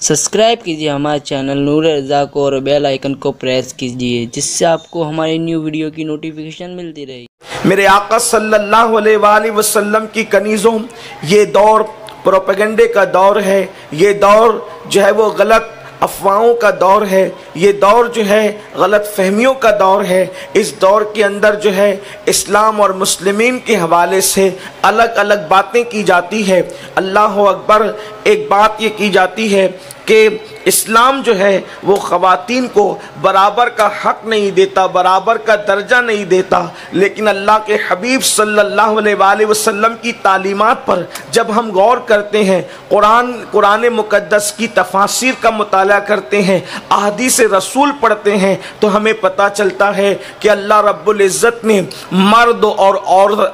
Subscribe کیجیے ہمارے channel نور رضا کو اور بیل آئیکن کو پریس کیجیے جس سے آپ کو ہماری نیو ویڈیو کی نوٹیفیکیشن ملتی رہے۔ میرے آقا صلی اللہ علیہ وآلہ وسلم کی کنیزوں، یہ دور پروپیگنڈے کا دور ہے، یہ دور جو ہے وہ غلط افواہوں کا دور ہے، یہ دور جو ہے غلط فہمیوں کا دور ہے۔ اس دور کے اندر جو ہے اسلام اور مسلمین کے حوالے سے الگ الگ باتیں کی جاتی ہے۔ اللہ اکبر، ایک بات یہ کی جاتی ہے کہ اسلام جو ہے وہ خواتین کو برابر کا حق نہیں دیتا، برابر کا درجہ نہیں دیتا، لیکن اللہ کے حبیب صلی اللہ علیہ وآلہ وسلم کی تعلیمات پر جب ہم غور کرتے ہیں، قرآن مقدس کی تفاسیر کا مطالعہ کرتے ہیں، احادیث رسول پڑھتے ہیں، تو ہمیں پتہ چلتا ہے کہ اللہ رب العزت نے مرد اور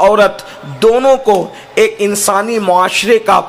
عورت دونوں کو ایک انسانی معاشرے کا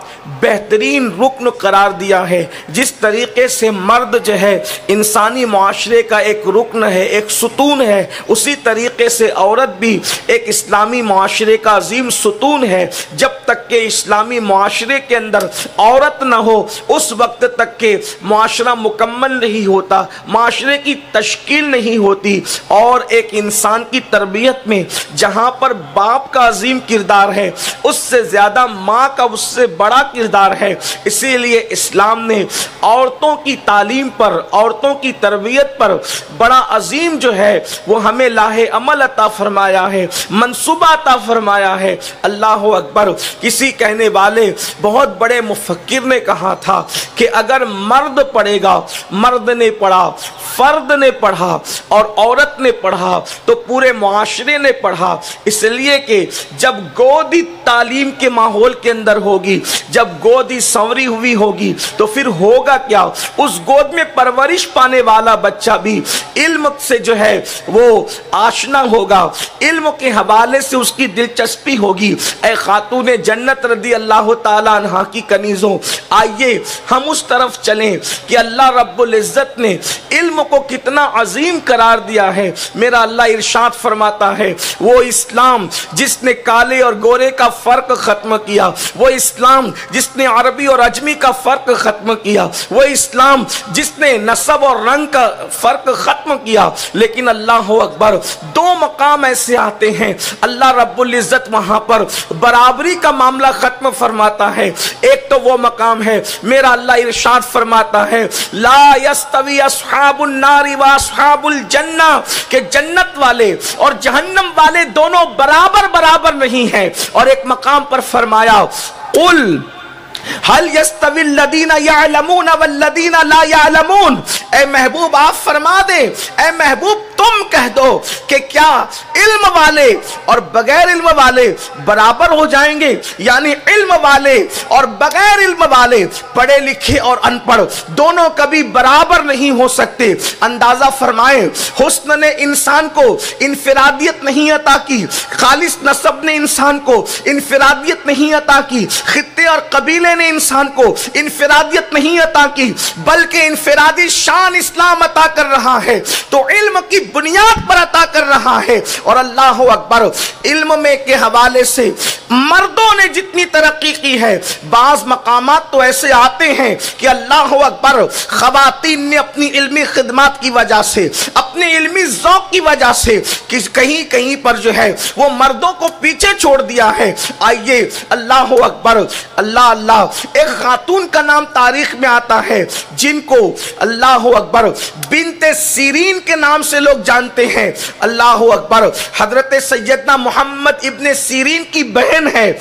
بہترین رکن قرار دیا ہے۔ جس طریقے سے مرد جو ہے انسانی معاشرے کا ایک رکن ہے، ایک ستون ہے، اسی طریقے سے عورت بھی ایک اسلامی معاشرے کا عظیم ستون ہے۔ جب تک کہ اسلامی معاشرے کے اندر عورت نہ ہو اس وقت تک کہ معاشرہ مکمل نہیں ہوتا، معاشرے کی تشکیل نہیں ہوتی۔ اور ایک انسان کی تربیت میں جہاں پر باپ کا عظیم کردار ہے، اس سے زیادہ ماں کا اس سے بڑا کردار ہے۔ اسی لیے اسلام نے عورتوں کی تعلیم پر، عورتوں کی تربیت پر بڑا عظیم جو ہے وہ ہمیں لاہ عمل عطا فرمایا ہے، منصوبہ عطا فرمایا ہے۔ اللہ اکبر، کسی کہنے والے بہت بڑے مفکر نے کہا تھا کہ اگر مرد پڑھے گا، مرد نے پڑھا، فرد نے پڑھا اور عورت نے پڑھا تو پورے معاشرے نے پڑھا۔ اس لیے کہ جب گودی تعلیم کے ماحول کے اندر ہوگی، جب گودی سنوری ہوئی ہوگی تو پھر ہوگا کیا؟ اس گود میں پرورش پانے والا بچہ بھی علم سے جو ہے وہ آشنا ہوگا، علم کے حوالے سے اس کی دلچسپی ہوگی۔ اے خاتون جنت رضی اللہ تعالیٰ عنہ کی کنیزوں، آئیے ہم اس طرف چلیں کہ اللہ رب العزت نے علم کو کتنا عظیم قرار دیا ہے۔ میرا اللہ ارشاد فرماتا ہے، وہ اسلام جس نے کالے اور گورے کا فرق ختم کیا، وہ اسلام جس نے عربی اور عجمی کا فرق ختم کیا، وہ اسلام جس نے نسب اور رنگ کا فرق ختم کیا۔ لیکن اللہ اکبر، دو مقام ایسے آتے ہیں اللہ رب العزت وہاں پر برابری کا معاملہ ختم فرماتا ہے۔ ایک تو وہ مقام ہے، میرا اللہ ارشاد فرماتا ہے لا یستوی اصحاب النار و اصحاب الجنہ، کہ جنت والے اور جہنم والے دونوں برابر نہیں ہیں۔ اور ایک مقام پر فرمایا قل هل يستوي الذين يعلمون والذين لا يعلمون، اے محبوب آپ فرما دیں، اے محبوب تم کہہ دو کہ کیا علم والے اور بغیر علم والے برابر ہو جائیں گے؟ یعنی علم والے اور بغیر علم والے، پڑھے لکھے اور ان پڑھ دونوں کبھی برابر نہیں ہو سکتے۔ اندازہ فرمائیں، حسن نے انسان کو انفرادیت نہیں عطا کی، خالص نسب نے انسان کو انفرادیت نہیں عطا کی، خطے اور قبیلے نے انسان کو انفرادیت نہیں عطا کی، بلکہ انفرادی شان اسلام عطا کر رہا ہے، تو علم کی بنیاد پر عطا کر رہا ہے۔ اور اللہ اکبر، علم میں کے حوالے سے مردوں نے جتنی ترقی کی ہے، بعض مقامات تو ایسے آتے ہیں کہ اللہ اکبر، خواتین نے اپنی علمی خدمات کی وجہ سے، اپنے علمی ذوق کی وجہ سے کہیں پر جو ہے وہ مردوں کو پیچھے چھوڑ دیا ہے۔ آئیے اللہ اکبر، اللہ، ایک خاتون کا نام تاریخ میں آتا ہے جن کو اللہ اکبر بنت سیرین کے نام سے لوگ جانتے ہیں۔ اللہ اکبر، حضرت سیدنا محمد ابن سیرین کی بہن ہے۔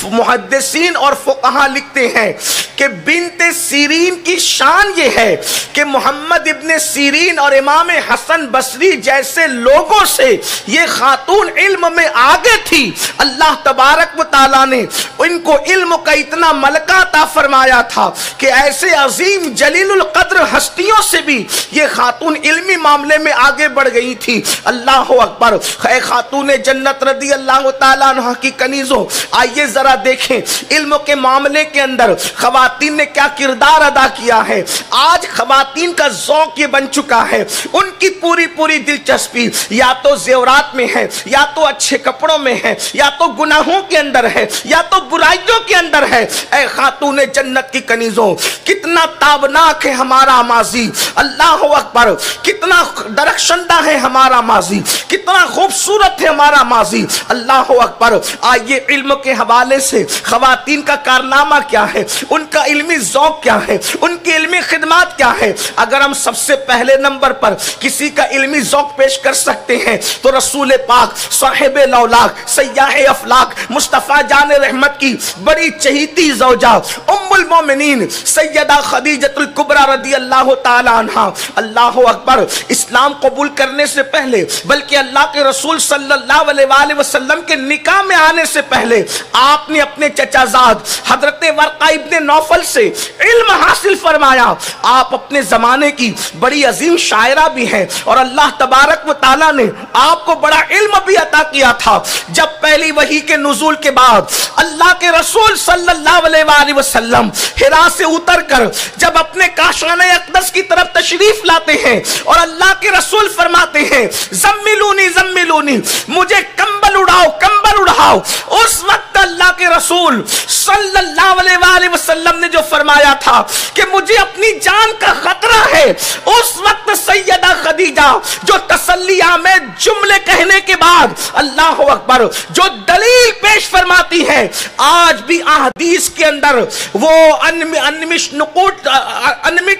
محدثین اور فقہا لکھتے ہیں کہ بنت سیرین کی شان یہ ہے کہ محمد ابن سیرین اور امام حسن بصری جیسے لوگوں سے یہ خاتون علم میں آگے تھی۔ اللہ تبارک و تعالیٰ نے ان کو علم کا اتنا ملکہ عطا فرمایا تھا کہ ایسے عظیم جلیل القدر ہستیوں سے بھی یہ خاتون علمی معاملے میں آگے بڑھ گئی تھی۔ اللہ اکبر، اے خاتون جنت رضی اللہ تعالیٰ عنہ کی کنیزوں، آئیے ذرا دیکھیں علم کے معاملے کے اندر خواتین نے کیا کردار ادا کیا ہے۔ آج خواتین کا ذوق یہ بن چکا ہے، ان کی پوری دلچسپی یا تو زیورات میں ہے، یا تو اچھے کپڑوں میں ہے، یا تو گناہوں کے اندر ہے، یا تو برائیوں کے اندر ہے۔ اے خاتون جنت کی کنیزوں، کتنا تابناک ہے ہمارا ماضی، اللہ اکبر، کتنا درخشندہ ہے ہمارا ماضی، کتنا خوبصورت ہے ہمارا ماضی، اللہ اکبر۔ آئیے علم کے حوالے سے خواتین کا کارنامہ کیا ہے، ان کا علمی ذوق کیا ہے، ان کی علمی خدمات کیا ہے۔ اگر ہم سب سے پہلے نمبر پر کسی کا علمی ذوق پیش کر سکتے ہیں تو رسول پاک صاحب لولاک سیاح افلاک مصطفیٰ جان رحمت کی بڑی چہیتی زوجہ ام المومنین سیدہ خدیجۃ الکبریٰ رضی اللہ تعالی عنہ، اللہ اکبر، اسلام قبول کرنے سے پہلے بلکہ اللہ کے رسول صلی اللہ علیہ وآلہ وسلم کے نکاح میں آنے سے پہلے آپ نے اپنے چچا زاد حضرت ورقہ ابن نوفل سے علم حاصل فرمایا۔ آپ اپنے زمانے کی بڑی عظیم شاعرہ بھی ہیں اور اللہ تبارک و تعالیٰ نے آپ کو بڑا علم بھی عطا کیا تھا۔ جب پہلی وحی کے نزول کے بعد اللہ کے رسول صلی اللہ علیہ وآلہ وسلم حرا سے اتر کر جب اپنے کاشانہ اقدس کی طرف تشریف لاتے ہیں اور اللہ کے رسول فرماتے ہیں زملونی زملونی، مجھے کمبل اڑاؤ کمبل اڑاؤ، اس وقت اللہ کے رسول صلی اللہ علیہ وآلہ وسلم نے جو فرمایا تھا کہ مجھے اپنی جان کا خطرہ ہے، اس وقت سیدہ خدیجہ جو تسلیہ میں جملے کہنے کے بعد اللہ اکبر جو دلیل پیش فرماتی ہے، آج بھی احادیث کے اندر وہ انمٹ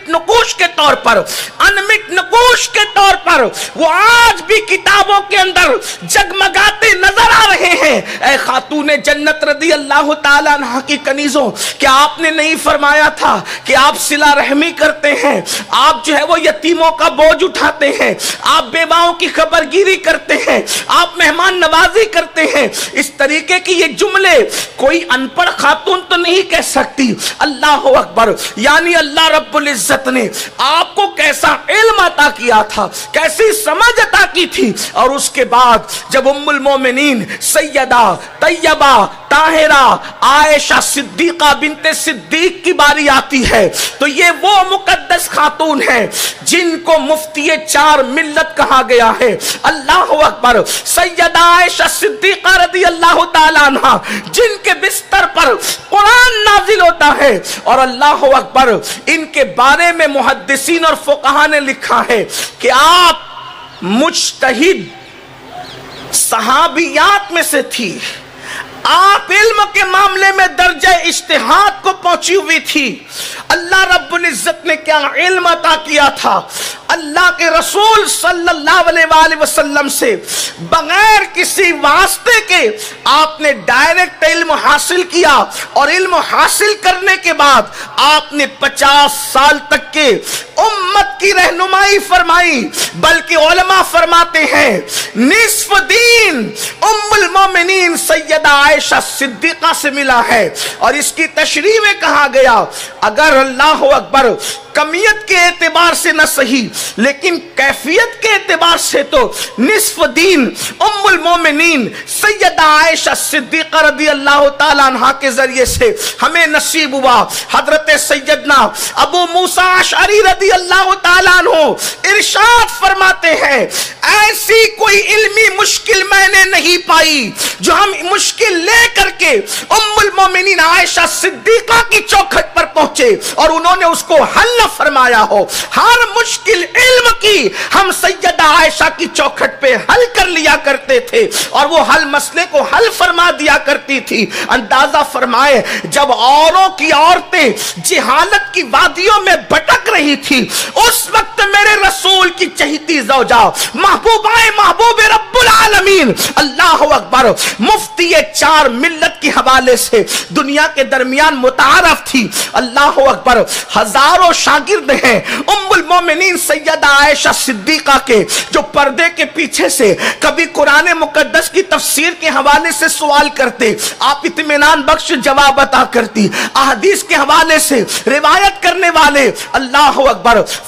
نقوش کے طور پر وہ آج بھی کتابوں کے اندر جگمگاتے نظر آ رہے ہیں۔ اے خاتون جنت رضی اللہ تعالیٰ عنہ کی کنیزوں، کیا آپ نے نہیں فرمایا تھا کہ آپ صلہ رحمی کرتے ہیں، آپ جو ہے وہ یتیموں کا بوجھ اٹھاتے ہیں، آپ بیواؤں کی خبرگیری کرتے ہیں، آپ مہمان نوازی کرتے ہیں؟ اس طریقے کی یہ جملے کوئی ان پڑھ خاتون تو نہیں کہہ سکتی۔ اللہ اکبر، یعنی اللہ رب العزت نے آپ کو کیسا علم عطا کیا تھا، کیسی سمجھ عطا کی تھی، اور اس کے بعد جب ام المومنین سیدہ طیبہ طاہرہ عائشہ صدیقہ بنت صدیق کی باری آتی ہے تو یہ وہ مقدس خاتون ہیں جن کو مفتی چار ملت کہا گیا ہے۔ اللہ اکبر، سیدہ عائشہ صدیقہ رضی اللہ تعالیٰ عنہ جن کے بستر پر قرآن نازل ہوتا ہے، اور اللہ اکبر ان کے بارے میں محدثین اور فقہاء نے لکھا ہے کہ آپ مجتہد صحابیات میں سے تھی، آپ علم کے معاملے میں درجہ اجتہاد کو پہنچی ہوئی تھی۔ اللہ رب العزت نے کیا علم عطا کیا تھا، اللہ کے رسول صلی اللہ علیہ وآلہ وسلم سے بغیر کسی واسطے کے آپ نے ڈائریکٹ علم حاصل کیا، اور علم حاصل کرنے کے بعد آپ نے 50 سال تک کے امت کی رہنمائی فرمائی، بلکہ علماء فرماتے ہیں نصف دین ام المومنین سیدہ عائشہ صدیقہ سے ملا ہے۔ اور اس کی تشریح میں کہا گیا اگر اللہ اکبر کمیت کے اعتبار سے نہ صحیح لیکن کیفیت کے اعتبار سے تو نصف دین ام المومنین سیدہ عائشہ صدیقہ رضی اللہ تعالیٰ عنہ کے ذریعے سے ہمیں نصیب ہوا۔ حضرت سیدنا ابو موسیٰ اشعری رضی اللہ تعالیٰ عنہ ارشاد فرماتے ہیں ایسی کوئی علمی مشکل میں نے نہیں پائی جو ہم مشکل لے کر کے ام المومنین عائشہ صدیقہ کی چوکھٹ پر پہنچے اور انہوں نے اس کو حل فرمایا ہو۔ ہر مشکل علم کی ہم سیدہ عائشہ کی چوکھٹ پہ حل کر لیا کرتے تھے اور وہ حل مسئلے کو حل فرما دیا کرتی تھی۔ اندازہ فرمائے جب اوروں کی عورتیں جہالت کی وادیوں میں بھٹک رہی تھی اس وقت میرے رسول کی چہیتی زوجہ محبوبائے محبوب رب العالمین اللہ اکبر مفتی چار ملت کے حوالے سے دنیا کے درمیان متعارف تھی۔ اللہ اکبر، ہزاروں شاگرد ہیں ام المومنین سیدہ عائشہ صدیقہ کے جو پردے کے پیچھے سے کبھی قرآن مقدس کی تفسیر کے حوالے سے سوال کرتے، آپ اطمینان بخش جواب عطا کرتی۔ احادیث کے حوالے سے روایت کرنے والے اللہ اکبر،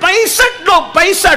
65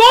2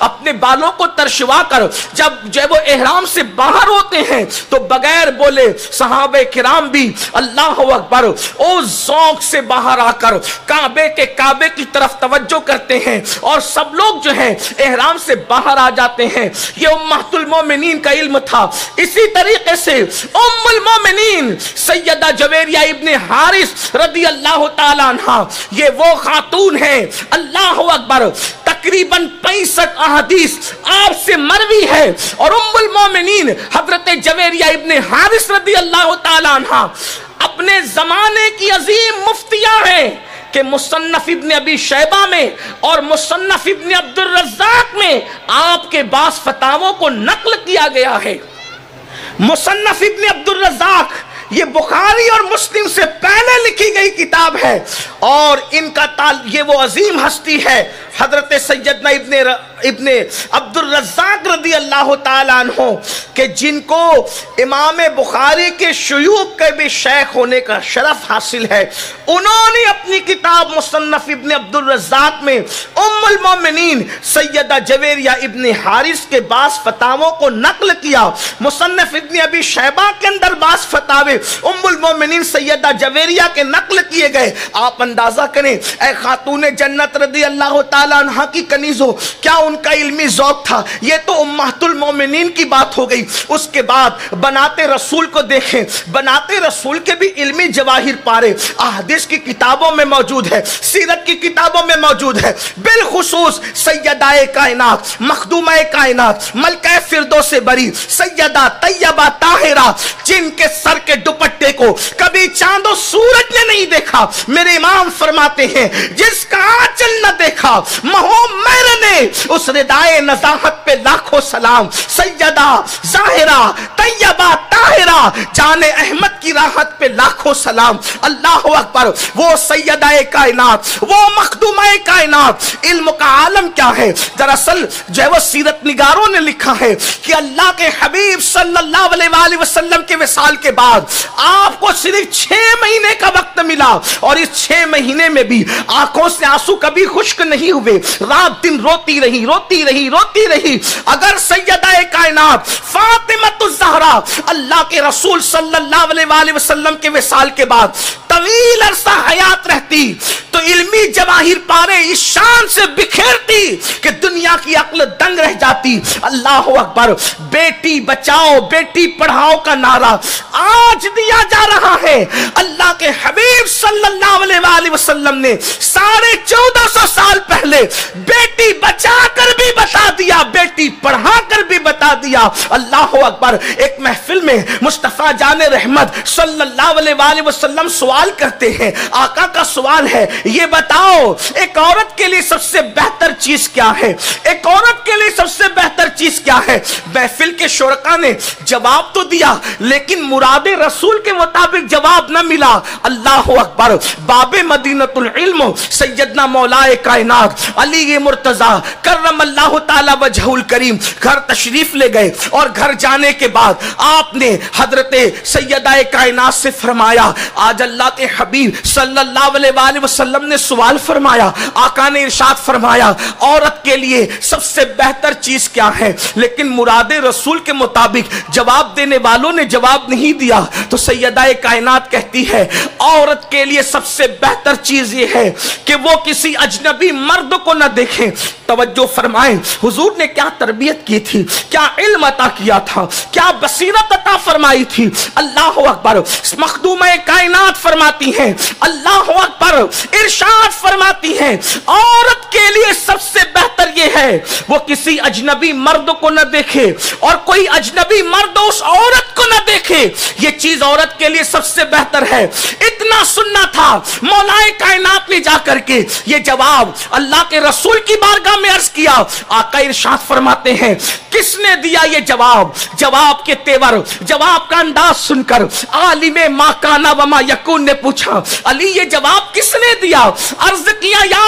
اپنے بالوں کو ترشوا کر جب وہ احرام سے باہر ہوتے ہیں تو بغیر بولے صحابہ کرام بھی اللہ اکبر او ذوق سے باہر آ کر کعبے کی طرف توجہ کرتے ہیں اور سب لوگ جو ہے احرام سے باہر آ جاتے ہیں۔ یہ امہات المومنین کا علم تھا۔ اسی طریقے سے ام المومنین سیدہ جویریہ ابن حارث رضی اللہ تعالی عنہ، یہ وہ خاتون ہیں اللہ اکبر، تقریباً 65 احادیث آپ سے مروی ہے، اور ام المومنین حضرت جویریہ ابن حارث رضی اللہ تعالی عنہ اپنے زمانے کی عظیم مفتیہ ہیں کہ مصنف ابن ابی شیبہ میں اور مصنف ابن عبد الرزاق میں آپ کے بعض فتاووں کو نقل کیا گیا ہے۔ مصنف ابن عبد الرزاق یہ بخاری اور مسلم سے پہلے لکھی گئی کتاب ہے، اور ان کا یہ وہ عظیم ہستی ہے حضرت سیدنا ابن عبد الرزاق رضی اللہ تعالیٰ عنہ کہ جن کو امام بخاری کے شیوخ کے بھی شیخ ہونے کا شرف حاصل ہے۔ انہوں نے اپنی کتاب مصنف ابن عبد الرزاق میں ام المومنین سیدہ جویریہ ابن حارث کے بعض فتاووں کو نقل کیا۔ مصنف ابن ابی شیبہ کے اندر بعض فتاوے ام المومنین سیدہ جویریہ کے نقل کیے گئے۔ آپ اندازہ کریں اے خاتون جنت رضی اللہ تعالیٰ عنہ کی کنیزوں، کیا ان کا علمی ذوق تھا؟ یہ تو امہات المومنین کی بات ہو گئی۔ اس کے بعد بناتے رسول کو دیکھیں، بناتے رسول کے بھی علمی جواہر پارے احادیث کی کتابوں میں موجود ہے، سیرت کی کتابوں میں موجود ہے۔ بالخصوص سیدہ کائنات، مخدومہ کائنات، ملکہ فردوس بری سیدہ طیبہ طاہرہ، جن کے سر کے دوپٹے کو کبھی چاند و سورج نے نہیں دیکھا، میرے امام فرماتے ہیں جس کا آنچل نہ دیکھا مہو میرے نے، اس ردائے نزاہت پہ لاکھوں سلام۔ سیدہ ظاہرہ طیبہ طاہرہ جان احمد کی راحت پہ لاکھوں سلام۔ اللہ اکبر، وہ سیدہ کائنات، وہ مخدومہ کائنات، علم کا عالم کیا ہے؟ دراصل جو ہے وہ سیرت نگاروں نے لکھا ہے کہ اللہ کے حبیب صلی اللہ علیہ وآلہ وسلم کے وصال کے بعد آپ کو صرف 6 مہینے کا وقت ملا، اور اس 6 مہینے میں بھی آنکھوں سے آنسو کبھی خشک نہیں ہوئے، رات دن روتی رہی روتی رہی روتی رہی۔ اگر سیدہ کائنات فاطمہ الزہرا اللہ کے رسول صلی اللہ علیہ وآلہ وسلم کے وصال کے بعد طویل عرصہ حیات رہتی تو علمی جواہر پارے اس شان سے بکھیرتی کہ دنیا کی عقل دنگ رہ جاتی۔ اللہ اکبر، بیٹی بچاؤ بیٹی پڑھاؤ کا نعرہ آج دیا جا رہا ہے۔ اللہ کے حبیب صلی اللہ علیہ وآلہ وسلم نے 1450 سال پہلے بیٹی بچا کر بھی بتا دیا، بیٹی پڑھا کر بھی بتا دیا۔ اللہ اکبر، ایک محفل میں مصطفیٰ جان رحمت صلی اللہ علیہ وآلہ وسلم سوال کرتے ہیں، آقا کا سوال ہے یہ بتاؤ ایک عورت کے لیے سب سے بہتر چیز کیا ہے؟ ایک عورت کے لیے سب سے بہتر چیز کیا ہے؟ محفل کے شرکا نے جواب تو دیا لیکن مراد رسول کے مطابق جواب نہ ملا۔ اللہ اکبر، باب مدینۃ العلم سیدنا مولا کائنات علی مرتضی کرم اللہ تعالی وجہہ الکریم گھر تشریف لے گئے، اور گھر جانے کے بعد آپ نے حضرت سیدہ کائنات سے فرمایا، آج اللہ کے حبیب صلی اللہ علیہ وآلہ وسلم نے سوال فرمایا، آقا نے ارشاد فرمایا عورت کے لیے سب سے بہتر چیز کیا ہے؟ لیکن مراد رسول کے مطابق جواب دینے والوں نے جواب نہیں دیا، تو سیدہ کائنات کہتی ہے عورت کے لیے سب سے بہتر چیز یہ ہے کہ وہ کسی اجنبی مرد کو نہ دیکھیں۔ توجہ فرمائیں، حضور نے کیا تربیت کی تھی، کیا علم عطا کیا تھا، کیا بصیرت عطا فرمائی تھی۔ اللہ اکبر، مخدومہ کائنات فرماتی ہیں، اللہ اکبر، ارشاد فرماتی ہیں عورت کے لیے سب سے بہتر یہ ہے وہ کسی اجنبی مرد کو نہ دیکھے اور کوئی اجنبی مرد اس عورت کو نہ دیکھے، یہ چیز عورت کے لیے سب سے بہتر ہے۔ اتنا سننا تھا، مولا کائنات نے جا کر کے یہ جواب اللہ کے رسول کی بارگاہ میں عرض کیا۔ آقا ارشاد فرماتے ہیں کس نے دیا یہ جواب؟ جواب کے تیور، جواب کا انداز سن کر عالم ما کانا وما یکون نے پوچھا علی یہ جواب کس نے دیا؟ عرض کیا یا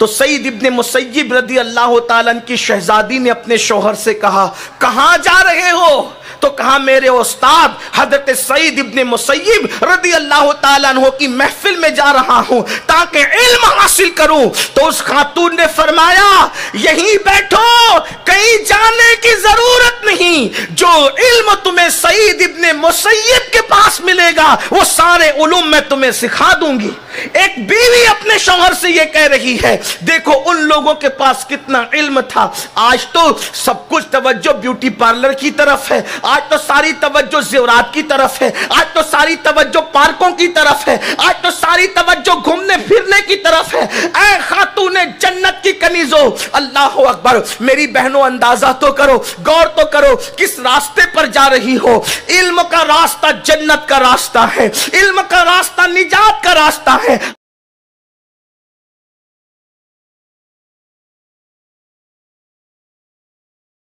تو سعید ابن مسیب رضی اللہ تعالیٰ عنہ کی شہزادی نے اپنے شوہر سے کہا کہاں جا رہے ہو؟ تو کہا میرے استاد حضرت سعید ابن مسیب رضی اللہ تعالیٰ عنہ کی محفل میں جا رہا ہوں تاکہ علم حاصل کروں۔ تو اس خاتون نے فرمایا یہیں بیٹھو، کہیں جانے کی ضرورت نہیں، جو علم تمہیں سعید ابن مسیب کے پاس ملے گا وہ سارے علوم میں تمہیں سکھا دوں گی۔ ایک بیوی اپنے شوہر سے یہ کہہ رہی ہے، دیکھو ان لوگوں کے پاس کتنا علم تھا، آج تو سب کچھ توجہ بیوٹی پارلر کی طرف ہے، آج تو ساری توجہ زیورات کی طرف ہے، آج تو ساری توجہ پارکوں کی طرف ہے، آج تو ساری توجہ گھومنے پھرنے کی طرف ہے۔ اے خاتون جنت کی کنیزوں، اللہ اکبر، میری بہنوں اندازہ تو کرو، غور تو کرو کس راستے پر جا رہی ہو۔ علم کا راستہ جنت کا راستہ ہے، علم کا راستہ نجات کا راستہ ہے۔